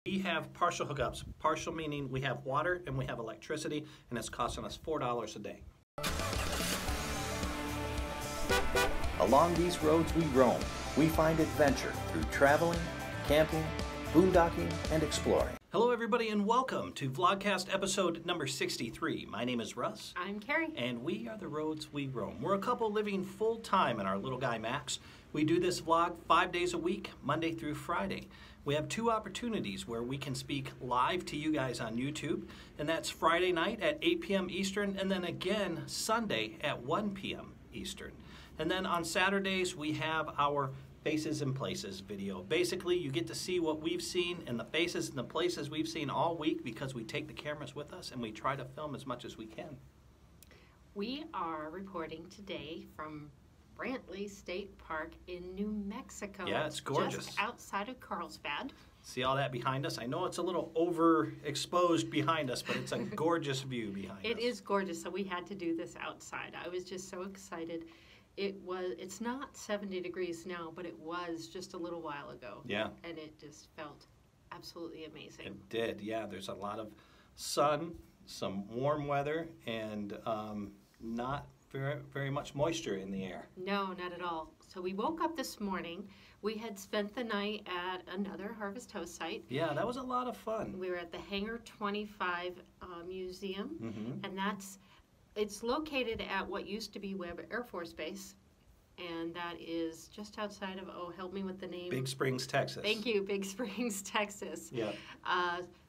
We have partial hookups. Partial meaning we have water and we have electricity, and it's costing us $4 a day. Along these roads we roam, we find adventure through traveling, camping, boondocking, and exploring. Hello everybody and welcome to Vlogcast episode number 63. My name is Russ. I'm Kerry. And we are the roads we roam. We're a couple living full time in our little guy Max. We do this vlog 5 days a week, Monday through Friday. We have two opportunities where we can speak live to you guys on YouTube, and that's Friday night at 8 p.m. Eastern, and then again Sunday at 1 p.m. Eastern. And then on Saturdays we have our Faces and Places video. Basically, you get to see what we've seen and the faces and the places we've seen all week because we take the cameras with us and we try to film as much as we can. We are reporting today from Brantley State Park in New Mexico. Yeah, it's gorgeous. Just outside of Carlsbad. See all that behind us? I know it's a little overexposed behind us, but it's a gorgeous view behind us. It is gorgeous, so we had to do this outside. I was just so excited. It's not 70 degrees now, but it was just a little while ago. Yeah. And it just felt absolutely amazing. It did, yeah. There's a lot of sun, some warm weather, and not very much moisture in the air. No, not at all. So we woke up this morning. We had spent the night at another Harvest Host site. Yeah, that was a lot of fun. We were at the Hangar 25 Museum, Mm-hmm. and it's located at what used to be Webb Air Force Base, and that is just outside of, oh, help me with the name. Big Springs, Texas. Thank you, Big Springs, Texas. Yeah.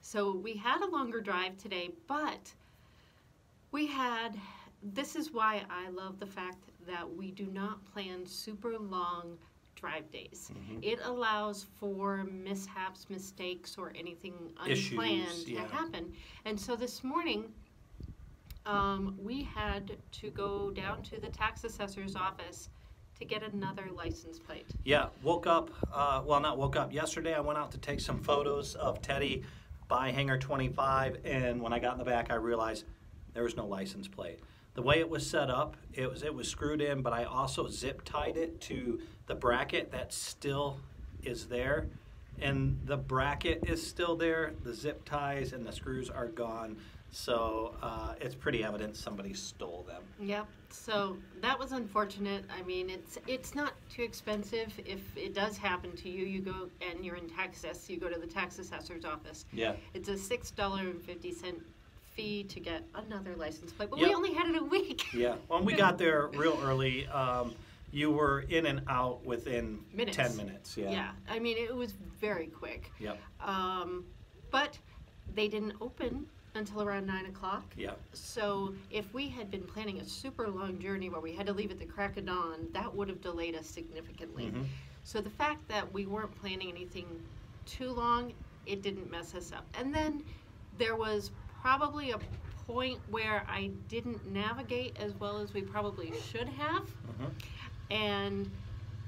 So we had a longer drive today, but this is why I love the fact that we do not plan super long drive days. Mm-hmm. It allows for mishaps, mistakes, or anything unplanned to happen. And so this morning, we had to go down to the tax assessor's office to get another license plate. Yeah, not woke up. Yesterday I went out to take some photos of Teddy by Hangar 25, and when I got in the back I realized there was no license plate. The way it was set up, it was screwed in, but I also zip tied it to the bracket that still is there. And the bracket is still there, the zip ties and the screws are gone. So it's pretty evident somebody stole them. Yep. So that was unfortunate. I mean, it's not too expensive. If it does happen to you, you go and you're in Texas, you go to the tax assessor's office. Yeah. It's a $6.50 fee to get another license plate, but Yep. we only had it a week. Yeah. When we got there real early, you were in and out within 10 minutes. Yeah. Yeah. I mean, it was very quick. Yep. But they didn't open until around 9 o'clock. Yeah. So if we had been planning a super long journey where we had to leave at the crack of dawn, that would have delayed us significantly. Mm-hmm. So the fact that we weren't planning anything too long, it didn't mess us up. And then there was probably a point where I didn't navigate as well as we probably should have. Mm-hmm. And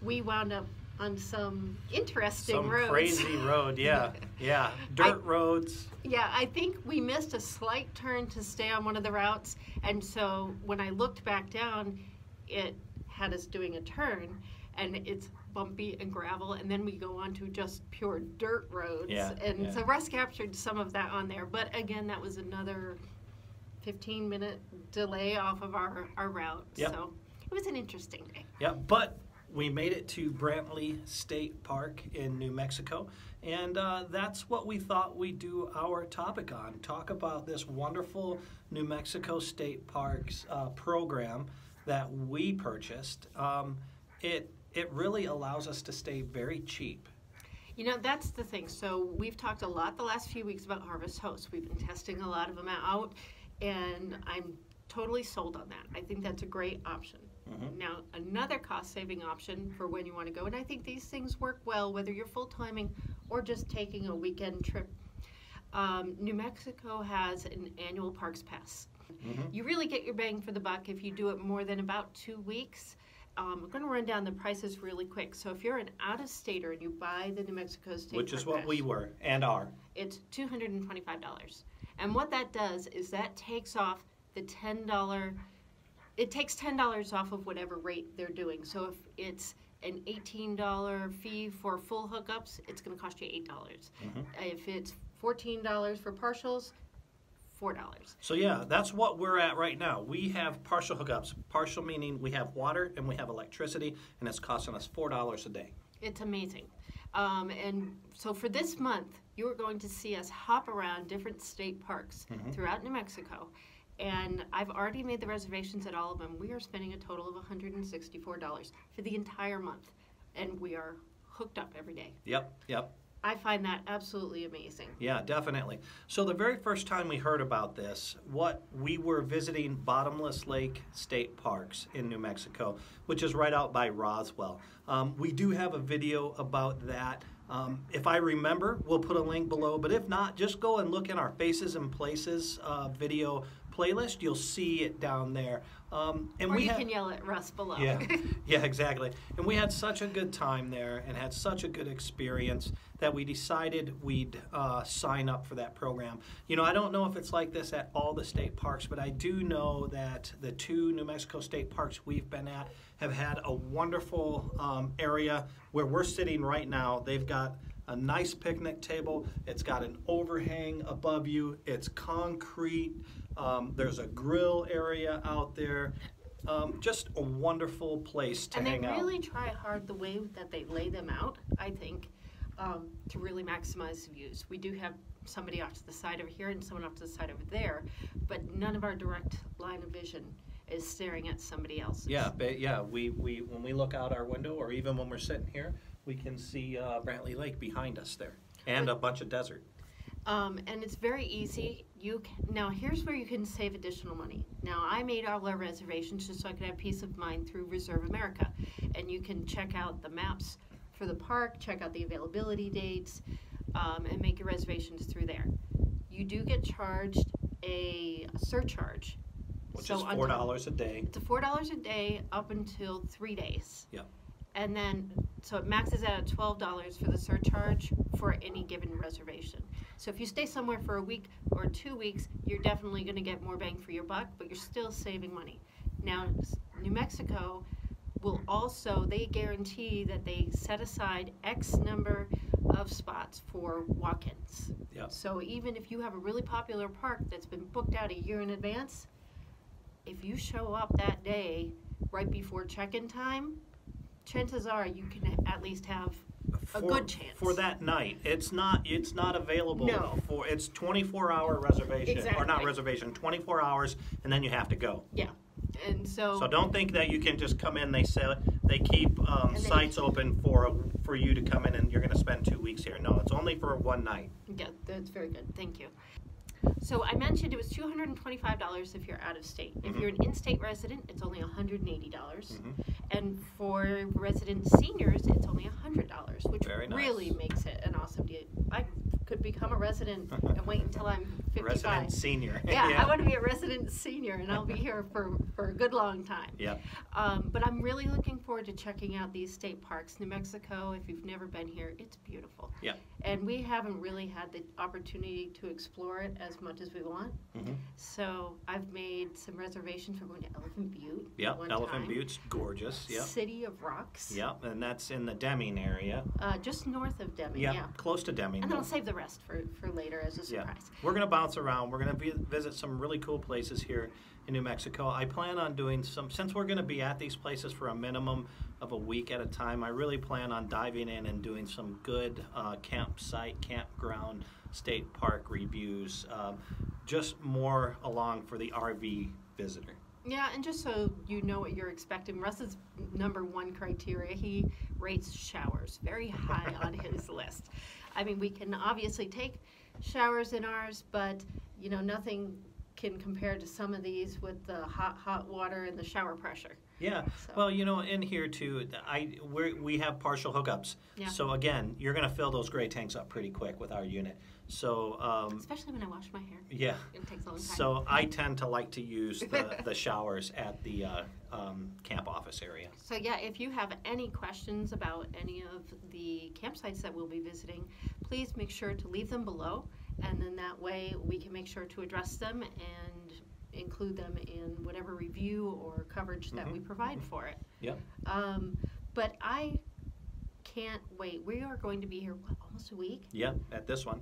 we wound up on some interesting roads. Some crazy road, yeah. Yeah. Dirt roads. Yeah, I think we missed a slight turn to stay on one of the routes, and so when I looked back down, it had us doing a turn, and it's bumpy and gravel, and then we go on to just pure dirt roads. Yeah, So Russ captured some of that on there, but again, that was another 15-minute delay off of our route. Yep. So it was an interesting day. Yeah, but we made it to Brantley State Park in New Mexico, and that's what we thought we'd do our topic on. Talk about this wonderful New Mexico State Parks program that we purchased. It really allows us to stay very cheap. You know, that's the thing. So we've talked a lot the last few weeks about Harvest Hosts. We've been testing a lot of them out, and I'm totally sold on that. I think that's a great option. Mm-hmm. Now, another cost-saving option for when you want to go, and I think these things work well whether you're full-timing or just taking a weekend trip. New Mexico has an annual Parks Pass. Mm-hmm. You really get your bang for the buck if you do it more than about 2 weeks. I'm going to run down the prices really quick. So if you're an out-of-stater and you buy the New Mexico State Which Park is what Pass, we were and are. It's $225. And what that does is that takes off the $10. It takes $10 off of whatever rate they're doing. So if it's an $18 fee for full hookups, it's going to cost you $8. If it's $14 for partials, $4. So yeah, that's what we're at right now. We have partial hookups. Partial meaning we have water and we have electricity, and it's costing us $4 a day. It's amazing. And so for this month, you are going to see us hop around different state parks throughout New Mexico. And I've already made the reservations at all of them. We are spending a total of $164 for the entire month. And we are hooked up every day. Yep. I find that absolutely amazing. Yeah, definitely. So the very first time we heard about this, we were visiting Bottomless Lake State Parks in New Mexico, which is right out by Roswell. We do have a video about that. If I remember, we'll put a link below. But if not, just go and look in our Faces and Places video playlist. You'll see it down there. And or you can yell at Russ below. Yeah, exactly. And we had such a good time there and had such a good experience that we decided we'd sign up for that program. You know, I don't know if it's like this at all the state parks, but I do know that the 2 New Mexico state parks we've been at have had a wonderful area where we're sitting right now. They've got a nice picnic table. It's got an overhang above you. It's concrete. There's a grill area out there. Just a wonderful place to hang out. And they really try hard the way that they lay them out, I think, to really maximize the views. We do have somebody off to the side over here and someone off to the side over there, but none of our direct line of vision is staring at somebody else's. Yeah, we when we look out our window, or even when we're sitting here, we can see Brantley Lake behind us there, and a bunch of desert. And it's very easy. Now here's where you can save additional money. Now I made all our reservations just so I could have peace of mind through Reserve America, and you can check out the maps for the park, check out the availability dates, and make your reservations through there. You do get charged a surcharge, which is $4 a day. It's $4 a day up until 3 days. Yeah. And then, so it maxes out at $12 for the surcharge for any given reservation. So if you stay somewhere for a week or 2 weeks, you're definitely going to get more bang for your buck, but you're still saving money. Now, New Mexico will also, they guarantee that they set aside X number of spots for walk-ins. Yep. So even if you have a really popular park that's been booked out a year in advance, if you show up that day right before check-in time, chances are you can at least have a good chance for that night. It's not available. No. It's 24-hour reservation. Exactly. Or not reservation, 24 hours, and then you have to go. Yeah. And so don't think that you can just come in. They keep sites open for you to come in and you're going to spend 2 weeks here. No, it's only for one night. Yeah, that's very good. Thank you. So I mentioned it was $225 if you're out of state. If you're an in-state resident, it's only $180. And for resident seniors, it's only $100, which really makes it an awesome deal. I could become a resident and wait until I'm 55. Resident senior. Yeah, I want to be a resident senior, and I'll be here for a good long time. Yeah. But I'm really looking forward to checking out these state parks. New Mexico, if you've never been here, it's beautiful. Yeah. And we haven't really had the opportunity to explore it as much as we want. So I've made some reservations. We're going to Elephant Butte. Yep, Elephant Butte's gorgeous. Yep. City of Rocks. Yep, and that's in the Deming area. Just north of Deming, yeah. Close to Deming. And then I'll save the rest for later as a surprise. Yeah. We're going to bounce around. We're going to visit some really cool places here in New Mexico. I plan on doing since we're going to be at these places for a minimum of a week at a time, I really plan on diving in and doing some good campground, state park reviews, just more along for the RV visitor. Yeah, and just so you know what you're expecting, Russ's #1 criteria, he rates showers very high on his list. I mean, we can obviously take showers in ours, but, you know, nothing can compare to some of these with the hot water and the shower pressure. Yeah, so. Well, you know, in here too, we have partial hookups. Yeah. So again, you're going to fill those gray tanks up pretty quick with our unit. So especially when I wash my hair. Yeah. It takes a long time. So I tend to like to use the showers at the camp office area. So yeah, if you have any questions about any of the campsites that we'll be visiting, please make sure to leave them below, and then that way we can make sure to address them and include them in whatever review or coverage that we provide for it. Yep. But I can't wait. We are going to be here, almost a week? Yeah, at this one.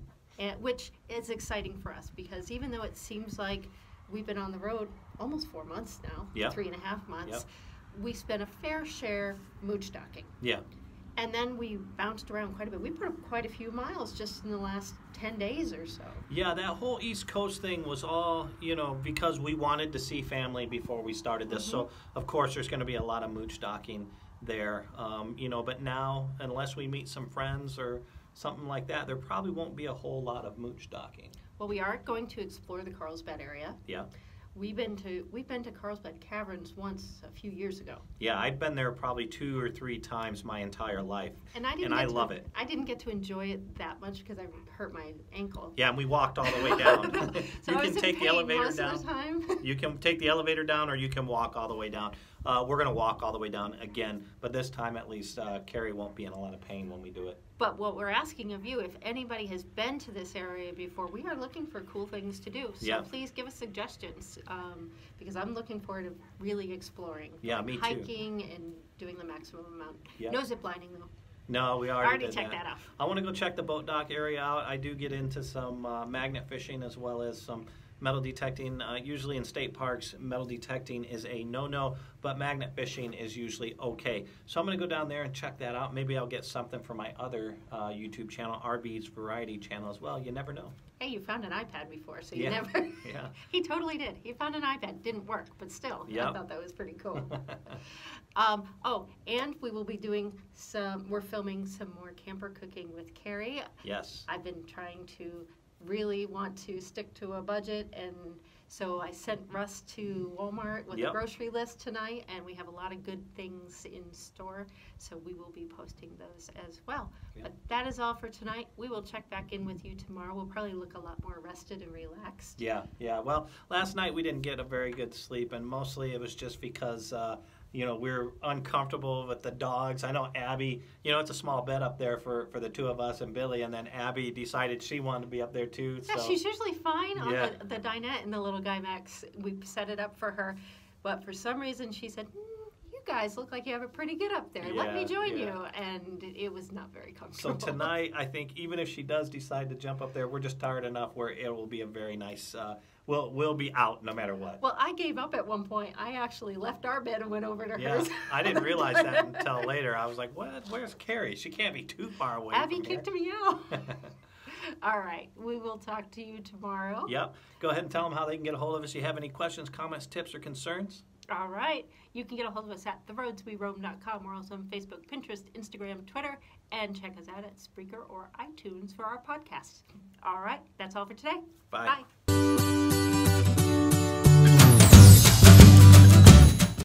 Which is exciting for us because even though it seems like we've been on the road almost 4 months now, Yep. 3.5 months, Yep. we spent a fair share mooch docking. Yeah. And then we bounced around quite a bit. We put up quite a few miles just in the last 10 days or so. Yeah, that whole East Coast thing was all, because we wanted to see family before we started this. So, of course, there's going to be a lot of mooch docking there. But now, unless we meet some friends or something like that, there probably won't be a whole lot of mooch docking. Well, we are going to explore the Carlsbad area. Yeah. We've been to Carlsbad Caverns once a few years ago. Yeah, I've been there probably 2 or 3 times my entire life, and I love it. I didn't get to enjoy it that much because I hurt my ankle. Yeah, and we walked all the way down. So you I can was in take the pain elevator most down. of the time. You can take the elevator down, or you can walk all the way down. We're going to walk all the way down again, but this time at least Kerry won't be in a lot of pain when we do it. But what we're asking of you, if anybody has been to this area before, we are looking for cool things to do. So please give us suggestions, because I'm looking forward to really exploring. Yeah, me too. Hiking and doing the maximum amount. Yep. No zip lining though. No, we already did checked that out. I want to go check the boat dock area out. I do get into some magnet fishing as well as some metal detecting. Usually in state parks, metal detecting is a no-no, but magnet fishing is usually okay. So I'm going to go down there and check that out. Maybe I'll get something for my other YouTube channel, RVers Variety channel as well. You never know. Hey, you found an iPad before, so you never... Yeah. He totally did. He found an iPad. Didn't work, but still, I thought that was pretty cool. And we will be doing we're filming some more camper cooking with Kerry. Yes. I've been trying to really want to stick to a budget, and so I sent Russ to Walmart with a grocery list tonight, and we have a lot of good things in store, so we will be posting those as well. But that is all for tonight. We will check back in with you tomorrow. We'll probably look a lot more rested and relaxed. Yeah. Well, last night we didn't get a very good sleep, and mostly it was just because we're uncomfortable with the dogs. I know Abby, it's a small bed up there for the two of us and Billy, and then Abby decided she wanted to be up there too. Yeah, she's usually fine on the dinette and the little guy Max. We set it up for her, but for some reason she said, you guys look like you have it pretty good up there. Let me join you. And it was not very comfortable. So tonight, I think even if she does decide to jump up there, we're just tired enough where it will be a very nice... We'll be out no matter what. Well, I gave up at one point. I actually left our bed and went over to hers. I didn't realize that until later. I was like, what? Where's Kerry? She can't be too far away Abby from kicked here. me out. All right. We will talk to you tomorrow. Yep. Go ahead and tell them how they can get a hold of us. If you have any questions, comments, tips, or concerns. All right. You can get a hold of us at theroadsweroam.com. We're also on Facebook, Pinterest, Instagram, Twitter, and check us out at Spreaker or iTunes for our podcasts. All right. That's all for today. Bye. Bye.